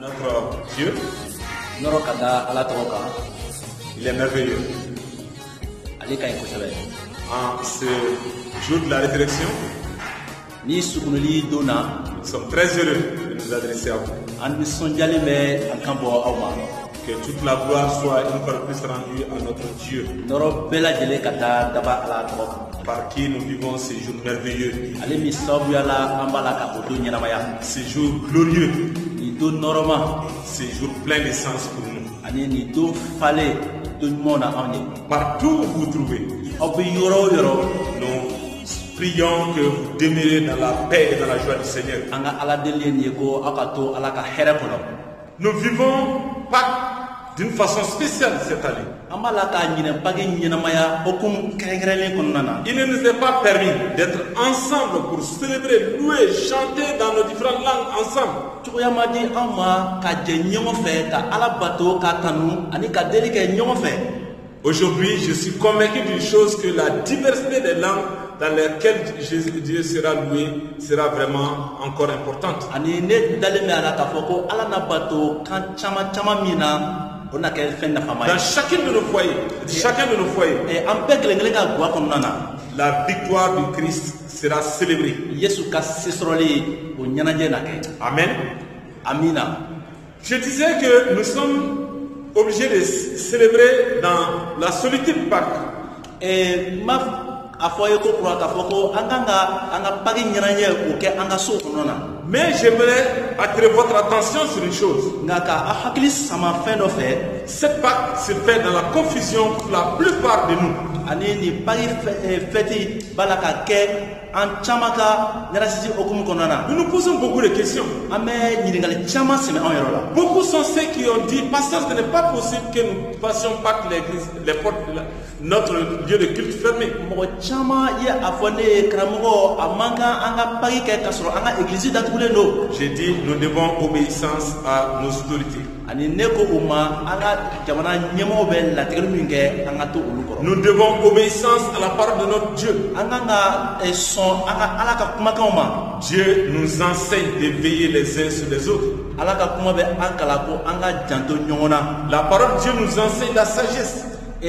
Notre Dieu, il est merveilleux. En ce jour de la résurrection, nous sommes très heureux de nous adresser à vous. Que toute la gloire soit une fois de plus rendue à notre Dieu, par qui nous vivons ces jours merveilleux, ces jours glorieux, ces jours pleins d'essence pour nous. Partout où vous trouvez, nous prions que vous demeurez dans la paix et dans la joie du Seigneur. Nous vivons Pâques d'une façon spéciale cette année. Il ne nous est pas permis d'être ensemble pour célébrer, louer, chanter dans nos différentes langues ensemble. Aujourd'hui, je suis convaincu d'une chose, que la diversité des langues dans lesquelles Dieu sera loué sera vraiment encore importante. Dans chacun de nos foyers, la victoire du Christ sera célébrée. Amen. Je disais que nous sommes obligés de célébrer dans la solitude Pâques. Mais j'aimerais attirer votre attention sur une chose. Cette Pâques se fait dans la confusion pour la plupart de nous. Nous nous posons beaucoup de questions. Beaucoup sont ceux qui ont dit: pasteur, ce n'est pas possible que nous passions Pâques les portes de notre lieu de culte fermé. J'ai dit: nous devons obéissance à nos autorités. Nous devons obéissance à la parole de notre Dieu. Dieu nous enseigne de veiller les uns sur les autres. La parole de Dieu nous enseigne la sagesse. Ce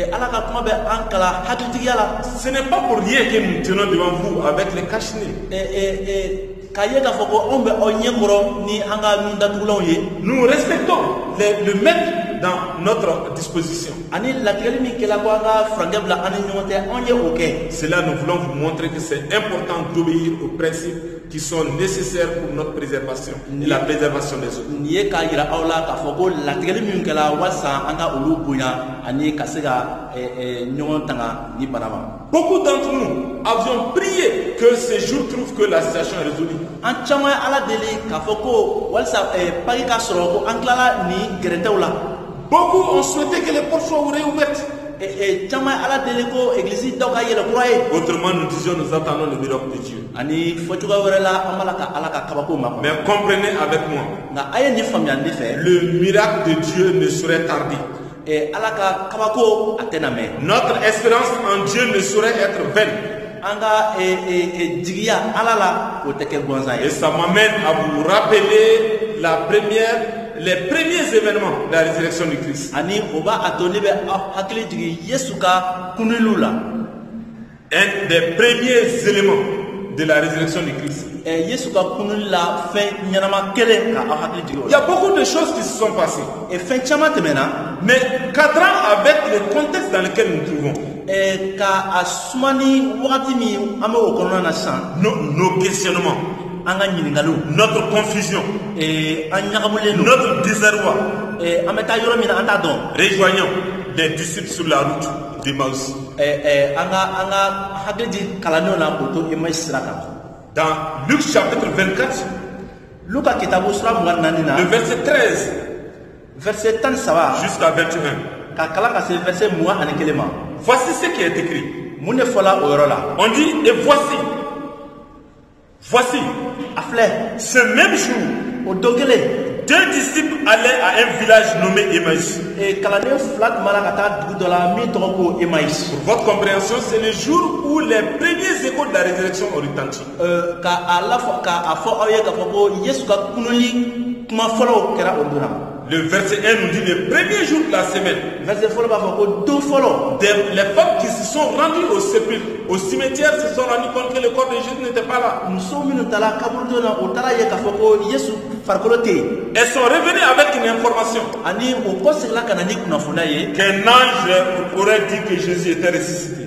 n'est pas pour rien que nous tenons devant vous avec les cache-nez. Nous respectons le maître dans notre disposition. Cela, nous voulons vous montrer que c'est important d'obéir aux principes qui sont nécessaires pour notre préservation et la préservation des autres. Beaucoup d'entre nous avions prié que ce jour trouve que la situation est résolue. Beaucoup ont souhaité que les portes soient ouvertes. Autrement, nous disions: nous attendons le miracle de Dieu. Mais comprenez avec moi, le miracle de Dieu ne saurait tarder. Notre espérance en Dieu ne saurait être vaine. Et ça m'amène à vous rappeler les premiers événements de la résurrection du Christ. Un des premiers éléments de la résurrection du Christ. Il y a beaucoup de choses qui se sont passées. Mais cadrant avec le contexte dans lequel nous nous trouvons, nos questionnements, notre confusion, notre désarroi, rejoignons des disciples sur la route d'Emmaüs. Dans Luc chapitre 24, le verset 13 jusqu'à 21. Voici ce qui est écrit. On dit: et voici, ce même jour, deux disciples allaient à un village nommé Emmaüs. Pour votre compréhension, c'est le jour où les premiers échos de la résurrection ont retenti. Le verset 1 nous dit le premier jour de la semaine. Les femmes qui se sont rendues au cimetière se sont rendues compte que le corps de Jésus n'était pas là. Elles sont revenues avec une information qu'un ange aurait dit que Jésus était ressuscité.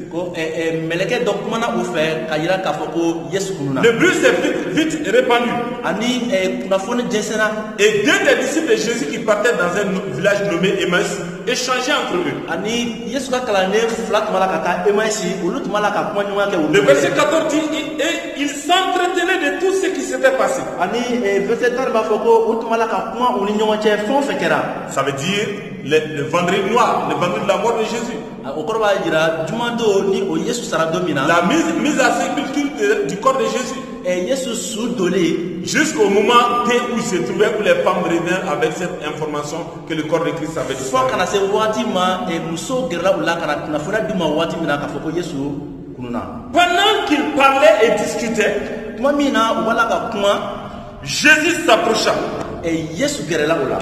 Le bruit s'est vite répandu. Et deux des disciples de Jésus qui partaient dans un village nommé Emmaüs échangeaient entre eux. Le verset 14 dit et ils s'entretenaient de tout ce qui s'était passé. Ça veut dire le vendredi noir, le vendredi de la mort de Jésus. La mise à sépulture du corps de Jésus. Jusqu'au moment où il se trouvait, où les femmes revenaient avec cette information que le corps de Christ avait disparu. Pendant qu'ils parlaient et discutaient, Jésus s'approcha et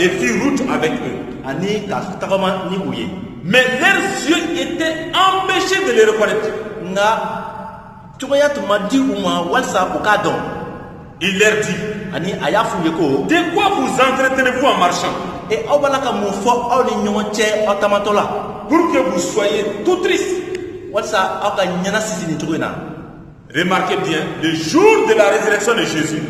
fit route avec eux. Mais leurs yeux étaient empêchés de les reconnaître. Il leur dit, de quoi vous entretenez-vous en marchant? Pour que vous soyez tout tristes. Remarquez bien, le jour de la résurrection de Jésus,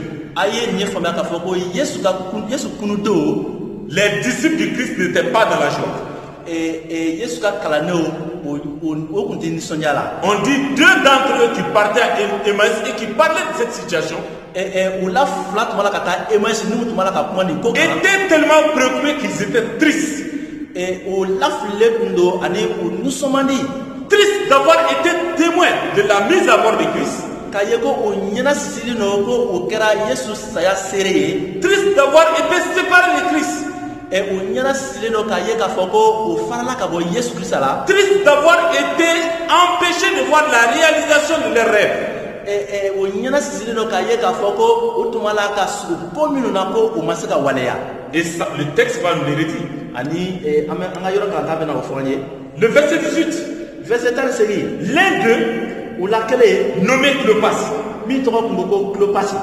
les disciples du Christ n'étaient pas dans la joie. On dit deux d'entre eux qui partaient à Emmaüs et qui parlaient de cette situation étaient tellement préoccupés qu'ils étaient tristes. Tristes d'avoir été témoins de la mise à mort de Christ. Tristes d'avoir été séparés de Christ. Triste d'avoir été empêché de voir la réalisation de leurs rêves. Et ça, le texte va nous le redire. Le verset 18. L'un d'eux, nommé Clopas,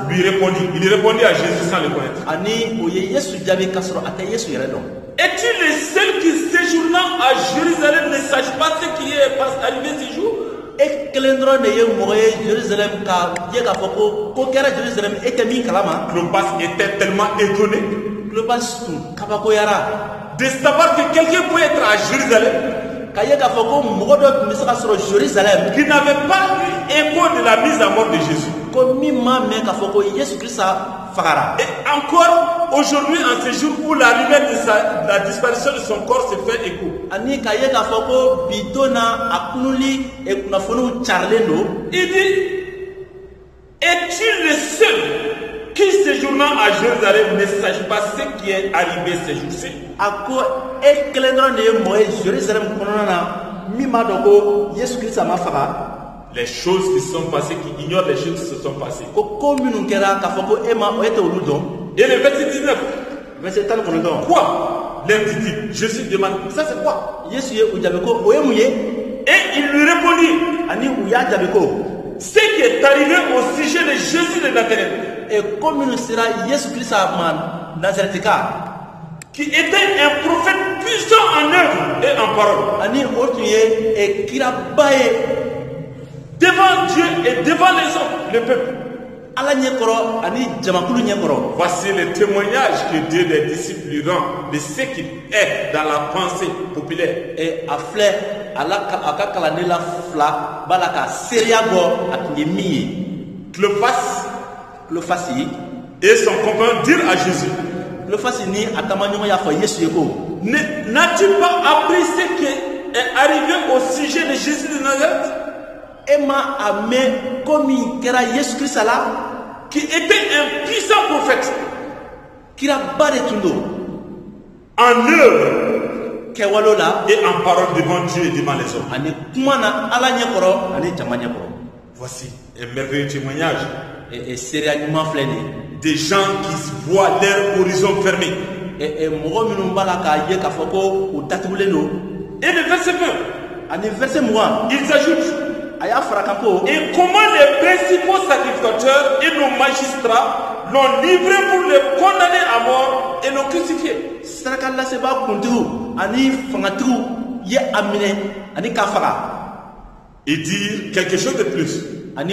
lui répondit. Il répondit à Jésus sans le connaître. Es-tu le seul qui séjournant à Jérusalem ne sache pas ce qui est arrivé ce jour? Clopas était tellement étonné de savoir que quelqu'un pouvait être à Jérusalem qui n'avait pas eu écho de la mise à mort de Jésus. Et encore aujourd'hui, en ce jour où la rumeur de la disparition de son corps se fait écho, il dit, es-tu le seul qui séjournant à Jérusalem ne sache pas ce qui est arrivé ces jours-ci? Les choses qui sont passées, qui ignorent les choses qui se sont passées. Et le verset 19. Quoi? Leur dit-il. Jésus demande, ça c'est quoi? Et il lui répondit, ce qui est arrivé au sujet de Jésus de Nazareth, qui était un prophète puissant en œuvre et en parole, devant Dieu et devant les hommes, le peuple. Voici le témoignage que Dieu des disciples lui rend de ce qu'il est dans la pensée populaire. Clopas et son compagnon dirent à Jésus, n'as-tu pas appris ce qui est arrivé au sujet de Jésus de Nazareth? Qui était un puissant prophète en œuvre et en parole devant Dieu et devant les hommes. Voici un merveilleux témoignage. des gens qui voient leur horizon fermé. Et le verset 20, ils ajoutent: et comment les principaux sacrificateurs et nos magistrats l'ont livré pour le condamner à mort et l'ont crucifié. Et dire quelque chose de plus. Et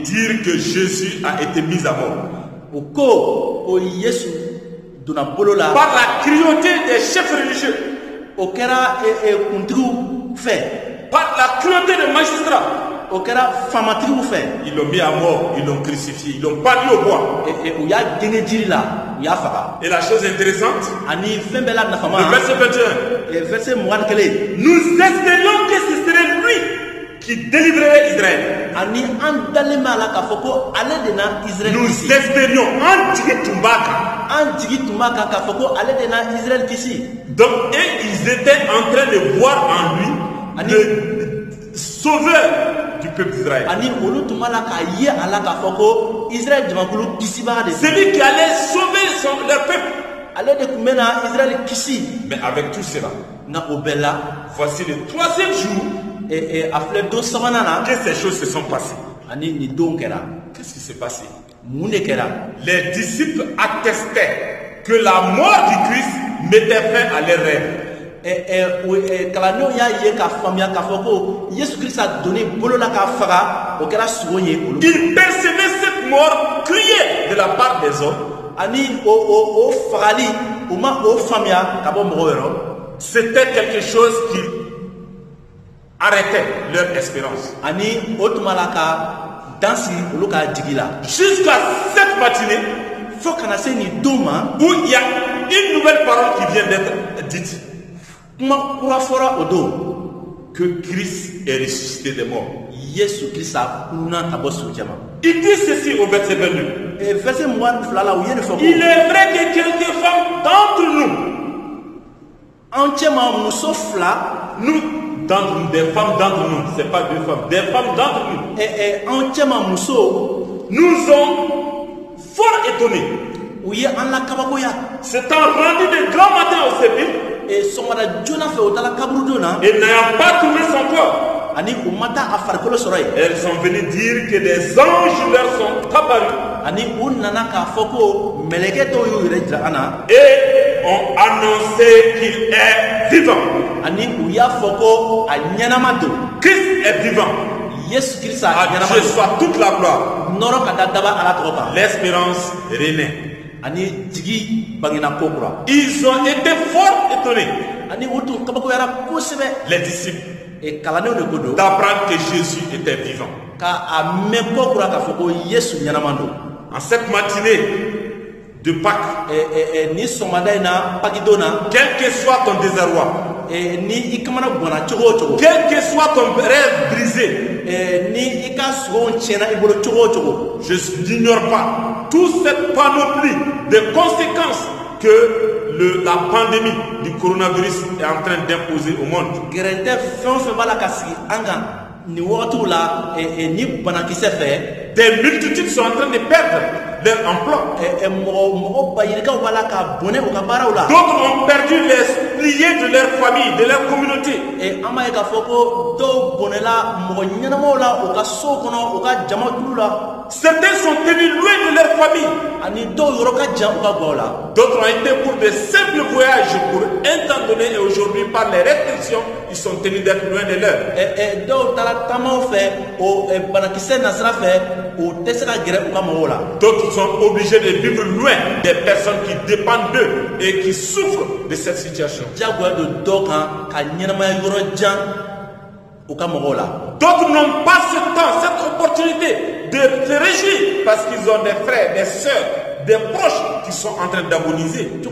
dire que Jésus a été mis à mort par la cruauté des chefs religieux, par la cruauté des magistrats. Ils l'ont mis à mort, ils l'ont crucifié, ils l'ont pendu au bois. Et la chose intéressante, le verset 21, nous espérions que ce serait lui qui délivrerait Israël. Nous espérions donc, et ils étaient en train de voir en lui le sauveur du peuple d'Israël. Celui qui allait sauver leur peuple. Mais avec tout cela, voici le troisième jour que ces choses se sont passées. Qu'est-ce qui s'est passé? Les disciples attestaient que la mort du Christ mettait fin à leurs rêves. Ils percevaient cette mort criée de la part des hommes. C'était quelque chose qui arrêtait leur espérance. Jusqu'à cette matinée où il y a une nouvelle parole qui vient d'être dite, que Christ est ressuscité des morts. Il dit ceci au verset 22. Il est vrai que quelques femmes d'entre nous, des femmes d'entre nous, c'est pas deux femmes, des femmes d'entre nous, nous ont fort étonnés. S'étant rendu de grand matin au sépulcre et n'ayant pas trouvé son corps, elles sont venues dire que des anges leur sont apparus et ont annoncé qu'il est vivant. Christ est vivant. À Dieu soit toute la gloire. L'espérance renaît. Ils ont été fort étonnés, les disciples, d'apprendre que Jésus était vivant. En cette matinée de Pâques, quel que soit ton désarroi, quel que soit ton rêve brisé, je n'ignore pas toute cette panoplie de conséquences que la pandémie du coronavirus est en train d'imposer au monde. Des multitudes sont en train de perdre leur emploi. D'autres ont perdu les piliers de leur famille, de leur communauté. Certains sont tenus loin de leur famille. D'autres ont été pour de simples voyages pour un temps donné et aujourd'hui par les restrictions, ils sont tenus d'être loin de l'heure. D'autres sont obligés de vivre loin des personnes qui dépendent d'eux et qui souffrent de cette situation. D'autres n'ont pas ce temps, cette opportunité de se réjouir parce qu'ils ont des frères, des sœurs, des proches qui sont en train d'agoniser. Et que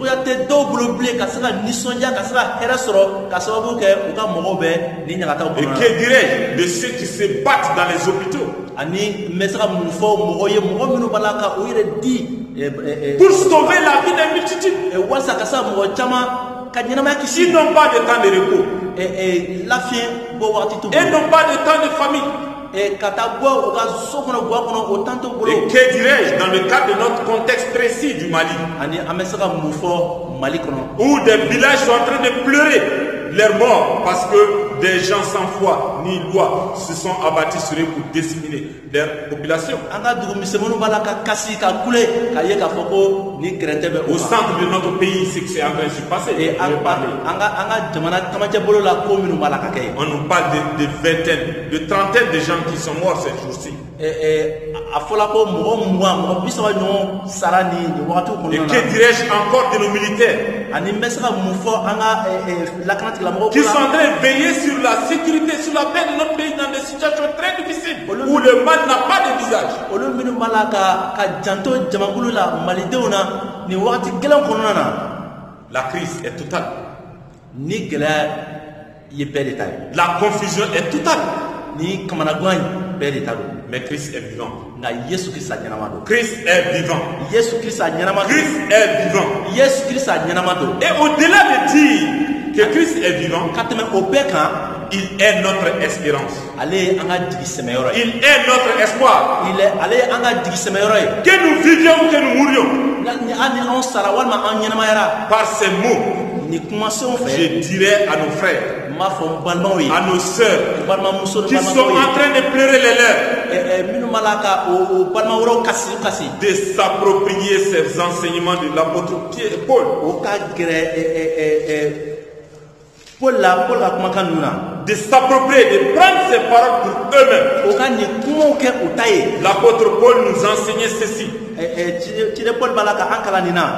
dirais-je de ceux qui se battent dans les hôpitaux pour sauver la vie des multitudes? Ils n'ont pas de temps de repos et n'ont pas de temps de famille. Et que dirais-je dans le cadre de notre contexte précis du Mali, où des villages sont en train de pleurer leurs morts parce que des gens sans foi ni loi se sont abattus sur eux pour discriminer leur population. Au centre de notre pays, c'est que c'est en train de se passer. On nous parle de vingtaines, de trentaines de gens qui sont morts ces jours-ci. Et que dirais-je encore de nos militaires qui sont en train de veiller sur la sécurité, sur la paix de notre pays dans des situations très difficiles où le mal n'a pas de visage. La crise est totale. La confusion est totale. Mais Christ est vivant. Christ est vivant. Christ est vivant. Et au-delà de dire que Christ est vivant, il est notre espérance. Il est notre espoir. Que nous vivions ou que nous mourions, par ces mots, je dirais à nos frères, à nos sœurs qui sont en train de pleurer les leurs, de s'approprier ces enseignements de l'apôtre Paul, de s'approprier, de prendre ces paroles pour eux-mêmes. L'apôtre Paul nous enseignait ceci dans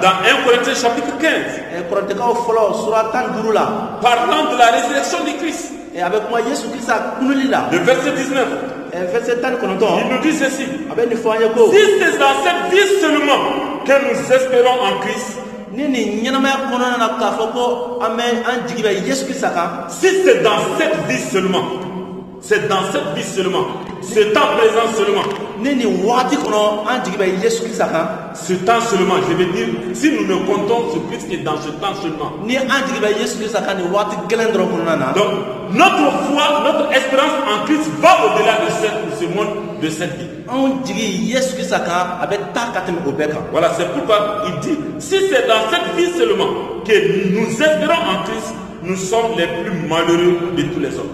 1 Corinthiens chapitre 15, parlant de la résurrection de Christ. Le verset 19, il nous dit ceci: si c'est dans cette vie seulement que nous espérons en Christ, si c'est dans cette vie seulement, c'est dans cette vie seulement, ce temps présent seulement, ce temps seulement, je veux dire, si nous ne comptons sur Christ que dans ce temps seulement. Donc, notre foi, notre espérance en Christ va au-delà de ce monde, de cette vie. Voilà, c'est pourquoi il dit, si c'est dans cette vie seulement que nous espérons en Christ, nous sommes les plus malheureux de tous les hommes.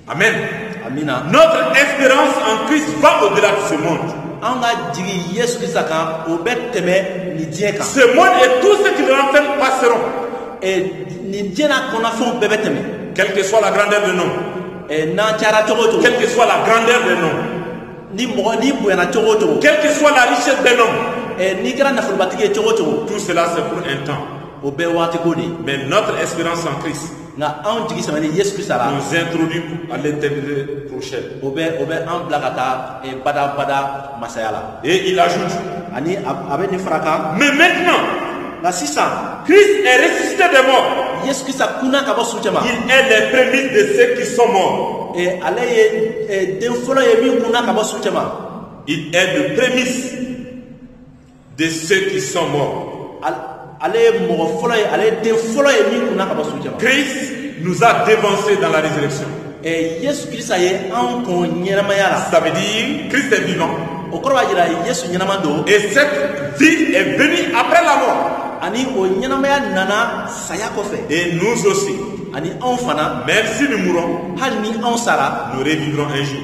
Amen. Notre espérance en Christ va au-delà de ce monde. Ce monde et tout ce qui le renferme passeront. Quelle que soit la grandeur de nom, quelle que soit la grandeur de nom, quelle que soit la richesse des noms, tout cela c'est pour un temps. Mais notre espérance en Christ nous introduit à l'éternité prochaine. Et il ajoute, mais maintenant, Christ est ressuscité des morts. Il est les prémices de ceux qui sont morts. Il est le prémice de ceux qui sont morts. Christ nous a devancés dans la résurrection. Ça veut dire Christ est vivant. Et cette vie est venue après la mort. Et nous aussi, même si nous mourrons, nous revivrons un jour.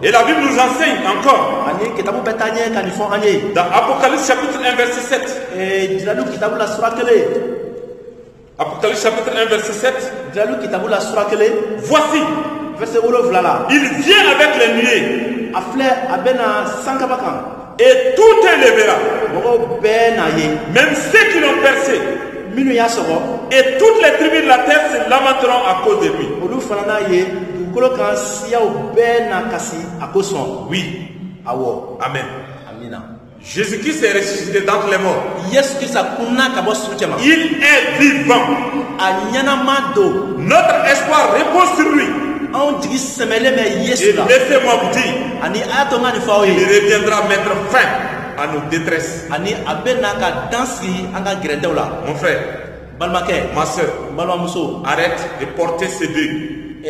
Et la Bible nous enseigne encore dans Apocalypse chapitre 1 verset 7. Apocalypse chapitre 1 verset 7. Voici, il vient avec les nuées et tout un les verra, même ceux qui l'ont percé, et toutes les tribus de la terre se lamenteront à cause de lui. Oui. Amen. Jésus-Christ est ressuscité d'entre les morts. Il est vivant. Notre espoir repose sur lui. Et laissez-moi vous dire, il reviendra mettre fin à nos détresses. Ani abena ka dansi anga gredew la. Mon frère, Balmake, ma soeur, balmamuso, arrête de porter ce deuil.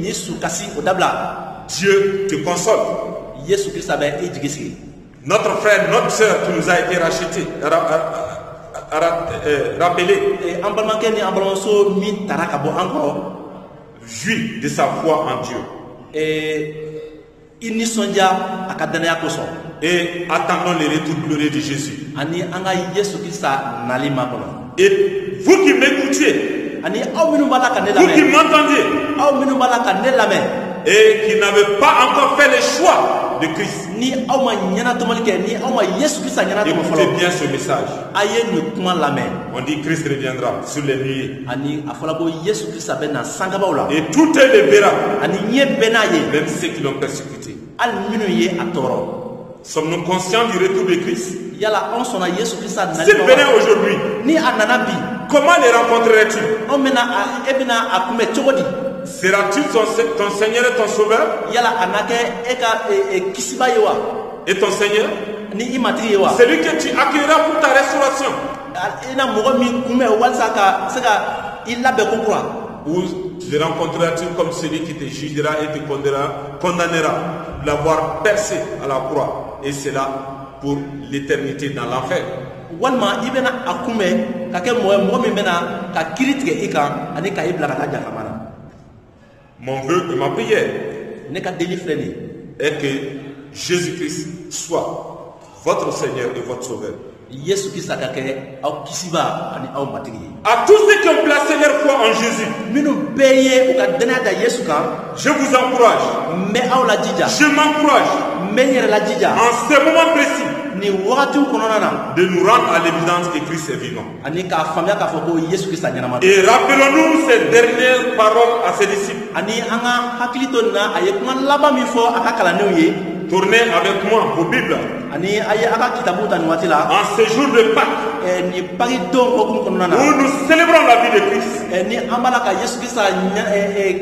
ni sukasi odabla. Dieu te console. Yesu Christ abe ejigisi. Notre frère, notre soeur qui nous a été racheté, rappelé, Balmake ni balmamuso mi taraka bo encore. Jouit de sa foi en Dieu. Ini sonja akadanaya koso. Et attendons le retour glorieux de Jésus. Ani anga Yesu Christ nalima kono. Et vous qui m'écoutiez, Ani aw minu bala ka ne vous qui lamɛn. m'entendiez, Aw minu bala ka ne lamɛn. et qui n'avez pas encore fait le choix de Christ, Ni aw ma ɲɛnatomali kɛ, ni aw ma Yesu Christ ɲɛnatɔmɔ écoutez fɔlɔ. bien ce message. A ye nin kuma lamɛn. On dit Christ reviendra sur les nuées. Ani a fɔla ko Yesu Christ bɛ na sangabaw la. Et tout le verra, Ani ɲɛ bɛɛ n'a ye. même ceux qui l'ont persécuté. Hali minnu ye a tɔɔrɔ. Sommes-nous conscients du retour de Christ? Yala anw sɔnna Yesu Christ nali S'il ma venait wa? aujourd'hui, Ni a nana bi, comment les rencontrerais-tu? anw bɛna e bɛna a kunbɛ cogo di? Seras-tu ton Seigneur et ton Sauveur? Yala a na kɛ e ka kisiba ye wa? Et ton Seigneur? Ni i matigi ye wa? Celui que tu accueilleras pour ta restauration? I na mɔgɔ min kunbɛ walasa ka se ka i labɛn ko kura? Ou le rencontreras-tu comme celui qui te jugera et te condamnera de l'avoir percé à la croix, et cela pour l'éternité dans l'enfer? Walima i bɛna a kunbɛn ka kɛ mɔgɔ min bɛna ka kiri tigɛ i kan ani ka i bila ka taa jahanama na. Mon vœu et ma prière Ne ka deli filɛ nin ye. est que Jésus-Christ soit votre Seigneur et votre Sauveur. Yesu Christ ka kɛ aw kisiba ani aw matigi ye. À tous ceux qui ont placé leur foi en Jésus, Minnu bɛɛ ye u ka danaya da Yesu kan, je vous encourage, n bɛ aw lajija, je m'encourage n bɛ n yɛrɛ lajija en ce moment précis nin wagatiw kɔnɔna na de nous rendre à l'évidence que Christ est vivant. ani k'a faamuya k'a fɔ ko Yesu Christ ɲɛnama don. Et rappelons-nous ces dernières paroles à ses disciples. Ani an ka hakili to nin na, a ye kuma laban min fɔ a ka kalandenw ye, Tournez avec moi vos Bibles ani a ye a ka kitabu ta nin waati la, en ce jour de Pâques nin pagi don hokumu kɔnɔna na, où nous célébrons la vie de Christ, ni an b'a la ka Yesu Christ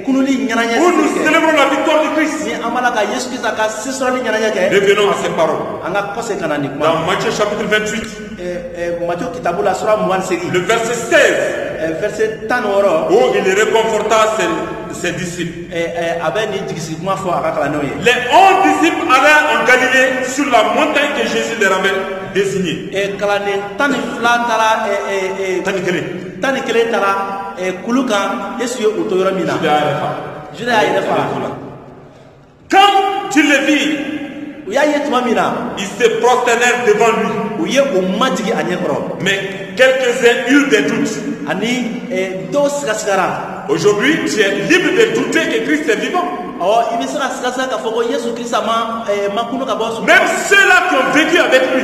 kunuli ɲɛnajɛ où nous kɛ, célébrons la victoire de Christ. ni an b'a la ka Yesu Christ ka sesɔrɔli ɲɛnajɛ kɛ, Revenons à ces paroles. an ka kɔsegin ka na nin kuma. Dans Matthieu chapitre 28, Matthieu kitabu la sura 28, le verset 16, verset 16, où il réconforta ses disciples. a bɛ nin jigisi kuma fɔ a ka kalandenw ye. Les 11 disciples allaient en Galilée sur la montagne que Jésus leur avait désignée. Kalanden 12 taara Tanikele. 11 taara kulu kan Yesu ye o to yɔrɔ min na. Juda y'a yɛrɛ fara. Quand tu le vis, U y'a ye tuma min na, ils se prosternèrent devant lui. u ye o majigi a ɲɛkɔrɔ. Mais quelques-uns eurent des doutes. Ani dɔw sigasigara. Aujourd'hui, tu es libre de douter que Christ est vivant. I bɛ se ka sigasiga k'a fɔ ko Yesu Kirisa ma kunu ka bɔ sunɔgɔ. Même ceux-là qui ont vécu avec lui,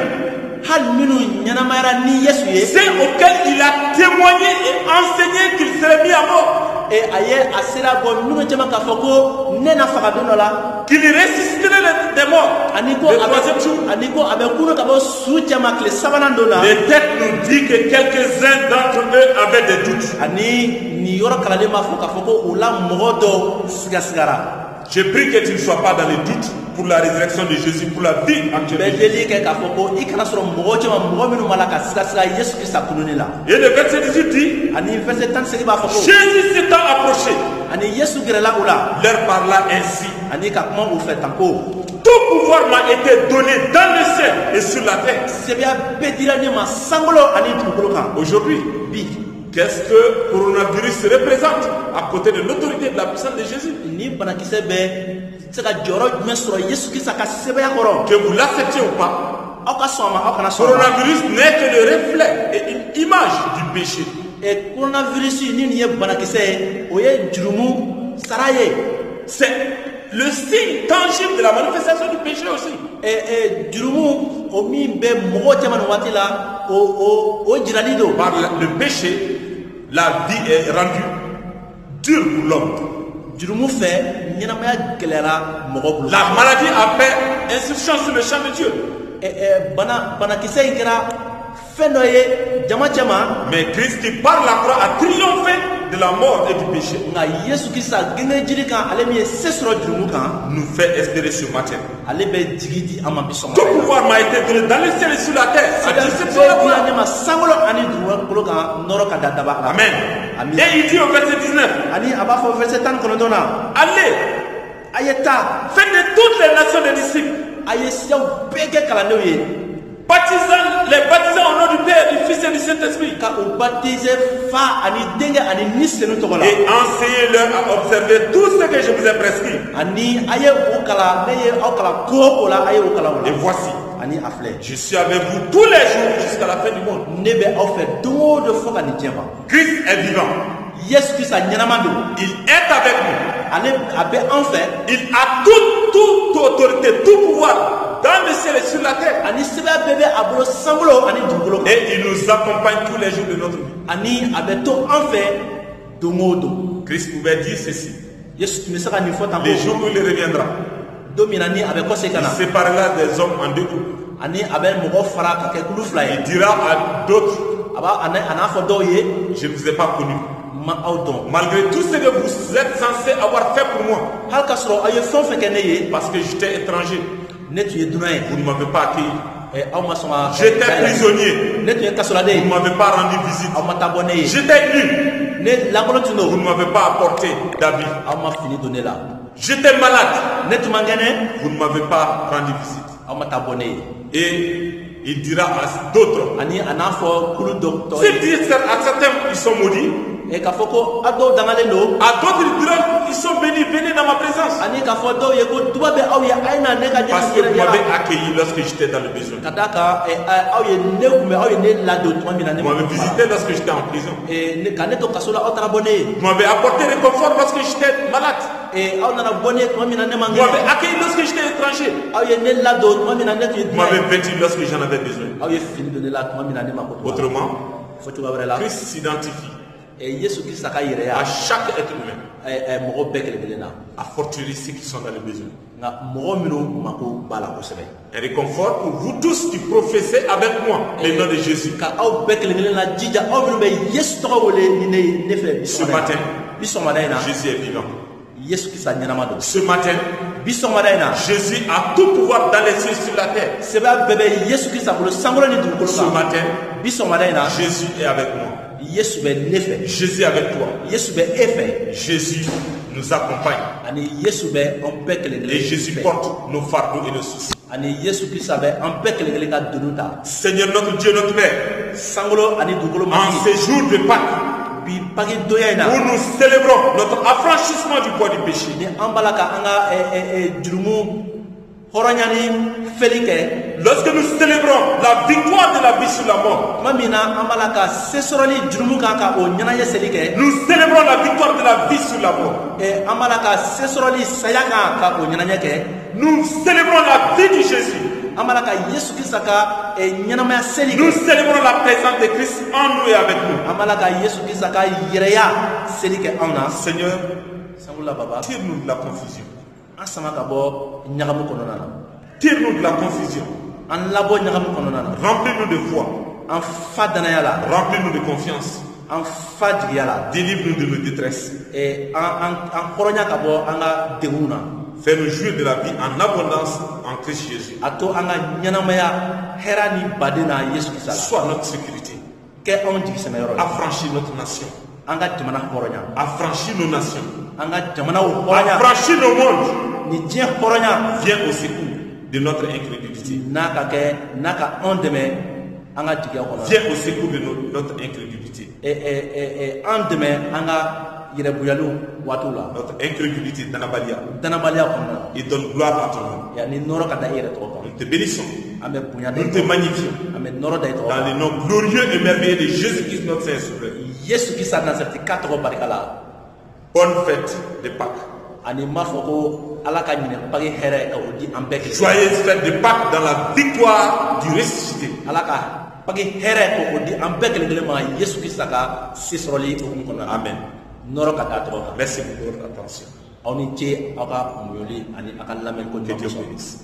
Hali minnu ɲɛnamayara ni Yesu ye, ceux auxquels il a témoigné et enseigné qu'il serait mis à mort, a sera bɔ minnu caman k'a fɔ ko ne na faga don dɔ la, qu'il ressusciterait des morts ani ko le troisième jour. a bɛ kunu ka bɔ su caman tile sabanan don na. Les textes nous disent que quelques-uns d'entre eux avaient des doutes. Ani nin yɔrɔ kalanden b'a fɔ k'a fɔ ko o la mɔgɔ dɔw sigasigara. Je prie que tu ne sois pas dans les doutes pour la résurrection de Jésus, pour la vie actuelle. Bɛ deli kɛ k'a fɔ ko i kana sɔrɔ mɔgɔ caman mɔgɔ minnu b'a la ka sigasiga Yesu Kirisa kununi la. Et le verset 18 dit, Ani verset 18 b'a fɔ ko Jésus s'étant approché, ani Yesu gɛrɛla u la leur parla ainsi. ani ka kuma u fɛ tan ko Tout pouvoir m'a été donné dans le ciel et sur la terre. sɛbɛya bɛɛ dira ne ma sankolo ani dugukolo kan. Aujourd'hui, Bi qu'est-ce que coronavirus représente à côté de l'autorité de la puissance de Jésus? ni banakisɛ bɛ se ka jɔyɔrɔ jumɛn sɔrɔ Yesu Kirisa ka sɛbɛya kɔrɔ, Que vous l'acceptiez ou pas, aw ka sɔn a ma aw kana sɔn a ma. coronavirus n'est que le reflet et une image du péché. Coronavirus ni nin ye banakisɛ ye, o ye jurumu sara ye. C'est le signe tangible de la manifestation du péché aussi. Jurumu o min bɛ mɔgɔw caman nin waati la, o jirali don. Par le péché, la vie est rendue dure pour l'homme. Jurumu fɛ ɲɛnamaya gɛlɛyara mɔgɔ bolo. La maladie a fait insuffisamment sur le champ de Dieu. Banakisɛ in kɛra fɛn dɔ ye jama cɛman, Mais Christ qui par la croix a triomphé de la mort et du péché nous fait espérer ce matin. Tout pouvoir m'a été donné dans le ciel et sur la terre. Amen. Et il dit au verset 19, allez, faites de toutes les nations des disciples, les baptisant au nom du Père, du Fils et du Saint-Esprit, et enseignez-leur à observer tout ce que je vous ai prescrit. Et voici, je suis avec vous tous les jours jusqu'à la fin du monde. Christ est vivant. Il est avec nous. Il a toute autorité, tout pouvoir dans le ciel et sur la terre. Et il nous accompagne tous les jours de notre vie. Christ pouvait dire ceci: les jours où il reviendra, il séparera des hommes en deux groupes. Il dira à d'autres: je ne vous ai pas connus. Malgré tout ce que vous êtes censés avoir fait pour moi, parce que j'étais étranger, vous ne m'avez pas accueilli. J'étais prisonnier, vous ne m'avez pas rendu visite. J'étais nu, vous ne m'avez pas apporté d'habits. J'étais malade, vous ne m'avez pas rendu visite. Et il dira à d'autres, s'il dit à certains ils sont maudits, à d'autres il dira ils sont bénis, venez dans ma présence. Parce que vous m'avez accueilli lorsque j'étais dans le besoin. Vous m'avez visité lorsque j'étais en prison. Vous m'avez apporté réconfort lorsque j'étais malade. Vous m'avez accueilli lorsque j'étais étranger. Vous m'avez vêtu lorsque j'en avais besoin. Autrement, Christ s'identifie à chaque être humain, à fortiori ceux qui sont dans le besoin. Un réconfort pour vous tous qui professez avec moi le nom de Jésus. Ce matin, Jésus est vivant. Ce matin, Jésus a tout pouvoir dans les cieux et sur la terre. Ce matin, Jésus est avec moi. Jésus est avec toi. Jésus nous accompagne. Et Jésus porte nos fardeaux et nos soucis. Seigneur notre Dieu, notre Père, en ces jours de Pâques, où nous célébrons notre affranchissement du poids du péché, lorsque nous célébrons la victoire de la vie sur la mort, nous célébrons la victoire de la vie sur la mort. Nous célébrons la vie de Jésus. Nous célébrons la présence de Christ en nous et avec nous. Seigneur, tire-nous de la confusion. Tire-nous de la confusion. Remplis-nous de foi. Remplis-nous de confiance. Délivre-nous de nos détresses. Fais-nous jouir de la vie en abondance en Christ Jésus. Sois notre sécurité. Affranchis notre nation. Affranchis nos nations. Affranchis nos mondes. Viens au secours de notre incrédulité. Viens au secours de notre incrédulité. Notre incrédulité Danabalia. Et donne gloire à ton nom. Nous te bénissons. Nous te magnifions. Dans le nom glorieux et merveilleux de Jésus-Christ notre Seigneur souverain. Bonne fête de Pâques. Joyeuse fête de Pâques dans la victoire du ressuscité. Amen. Merci pour votre attention. Que Dieu bénisse.